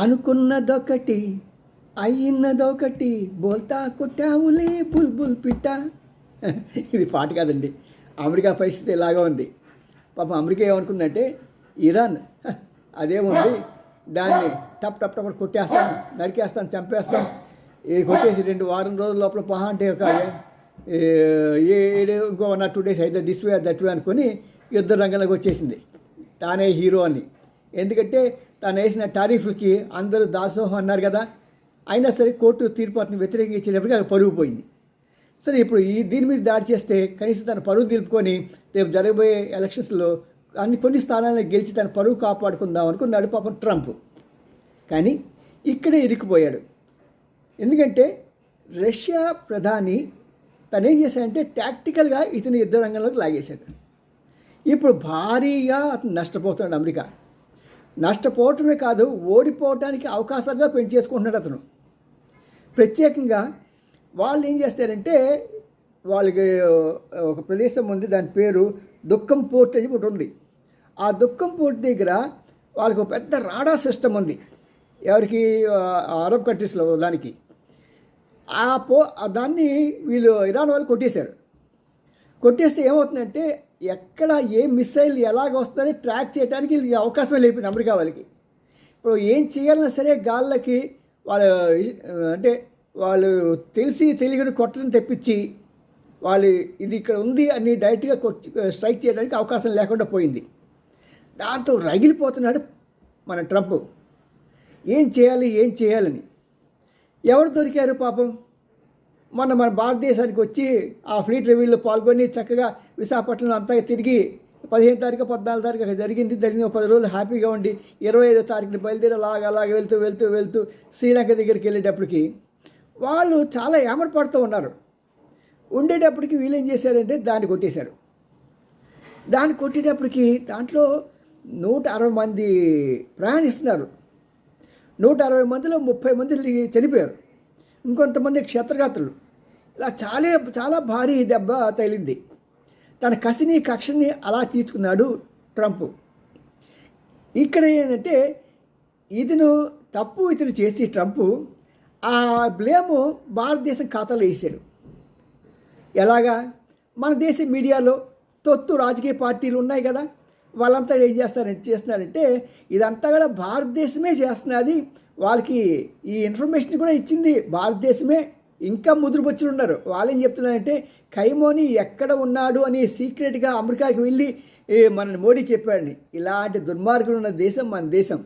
అనుకున్నదొకటి అయ్యిన్నదొకటి బోల్తా కొట్టావులే బుల్బుల్ పిట్ట. ఇది పాట కాదండి. అమెరికా పరిస్థితి ఇలాగా ఉంది. పాపం అమెరికా ఏమనుకుందంటే ఇరాన్ అదేముంది, దాన్ని టప్ టప్ టప్ కొట్టేస్తాను, నరికేస్తాను, చంపేస్తాను, ఇది కొట్టేసి 2 వారం రోజుల లోపల పహా అంటే ఒక ఇంకో 1 or 2 days అయితే దిస్ వే దట్ వే అనుకొని యుద్ధ రంగంలోకి వచ్చేసింది. తానే హీరో అని. ఎందుకంటే తాను వేసిన టారిఫ్లకి అందరూ దాసోహం అన్నారు కదా. అయినా సరే కోర్టు తీర్పు అతను వ్యతిరేకించేటప్పటికి అది పరుగు పోయింది. సరే ఇప్పుడు దీని మీద దాడి చేస్తే కనీసం తన పరువు నిలుపుకొని రేపు జరగబోయే ఎలక్షన్స్లో కొన్ని స్థానాలను గెలిచి తన పరువు కాపాడుకుందాం అనుకున్నాడు పాపం ట్రంప్. కానీ ఇక్కడే ఇరుక్కుపోయాడు. ఎందుకంటే రష్యా ప్రధాని తనేం చేశాడంటే టాక్టికల్గా ఇతని యుద్ధ రంగంలోకి లాగేశాడు. ఇప్పుడు భారీగా అతను నష్టపోతున్నాడు. అమెరికా నష్టపోవటమే కాదు, ఓడిపోవటానికి అవకాశాలుగా పెంచేసుకుంటున్నాడు అతను. ప్రత్యేకంగా వాళ్ళు ఏం చేస్తారంటే, వాళ్ళకి ఒక ప్రదేశం ఉంది, దాని పేరు దుఃఖం పోర్ట్ అని ఒకటి ఉంది. ఆ దుఃఖం పోర్ట్ దగ్గర వాళ్ళకి ఒక పెద్ద రాడా సిస్టమ్ ఉంది. ఎవరికి? అరబ్ కంట్రీస్లో దానికి. దాన్ని వీళ్ళు ఇరాన్ వాళ్ళు కొట్టేశారు. కొట్టేస్తే ఏమవుతుందంటే ఎక్కడ ఏ మిసైల్ ఎలాగ వస్తుందని ట్రాక్ చేయడానికి వీళ్ళకి అవకాశమే లేకపోయింది అమెరికా వాళ్ళకి. ఇప్పుడు ఏం చేయాలన్నా సరే గాళ్ళకి వాళ్ళు తెలిసి తెలియని కొట్టడం తెప్పించి వాళ్ళు ఇది ఇక్కడ ఉంది అని డైరెక్ట్గా స్ట్రైక్ చేయడానికి అవకాశం లేకుండా పోయింది. దాంతో రగిలిపోతున్నాడు మన ట్రంప్. ఏం చేయాలని. ఎవరు దొరికారు పాపం? మన భారతదేశానికి వచ్చి ఆ ఫ్లీట్ రివ్యూలో పాల్గొని చక్కగా విశాఖపట్నం అంతా తిరిగి 15 తారీఖు 14 తారీఖు అక్కడ జరిగిన 10 రోజులు హ్యాపీగా ఉండి 25వ తారీఖుని బయలుదేరి అలాగే వెళ్తూ శ్రీలంక దగ్గరికి వెళ్ళేటప్పటికి వాళ్ళు చాలా ఏమరపడుతూ ఉన్నారు. ఉండేటప్పటికి వీళ్ళు ఏం చేశారంటే దాన్ని కొట్టేశారు. దాన్ని కొట్టేటప్పటికి దాంట్లో 160 మంది ప్రయాణిస్తున్నారు. 160 మందిలో 30 మంది చనిపోయారు. ఇంకొంతమంది క్షత్రగాత్రులు. ఇలా చాలా భారీ దెబ్బ తగిలింది. తన కక్షని అలా తీర్చుకున్నాడు ట్రంప్. ఇక్కడ ఏంటంటే ఇతను చేసి ట్రంప్ ఆ బ్లేము భారతదేశం ఖాతాలో వేసాడు. ఎలాగా? మన దేశ మీడియాలో తొత్తు రాజకీయ పార్టీలు ఉన్నాయి కదా, వాళ్ళంతా ఏం చేస్తున్నారంటే ఇదంతా కూడా భారతదేశమే చేస్తున్నది, వాళ్ళకి ఈ ఇన్ఫర్మేషన్ కూడా ఇచ్చింది భారతదేశమే. ఇంకా ముదురుబొచ్చులు ఉన్నారు. వాళ్ళు ఏం చెప్తున్నారంటే ఖైమోని ఎక్కడ ఉన్నాడు అని సీక్రెట్గా అమెరికాకి వెళ్ళి మన మోడీ చెప్పాడని. ఇలాంటి దుర్మార్గులు ఉన్న దేశం మన దేశం.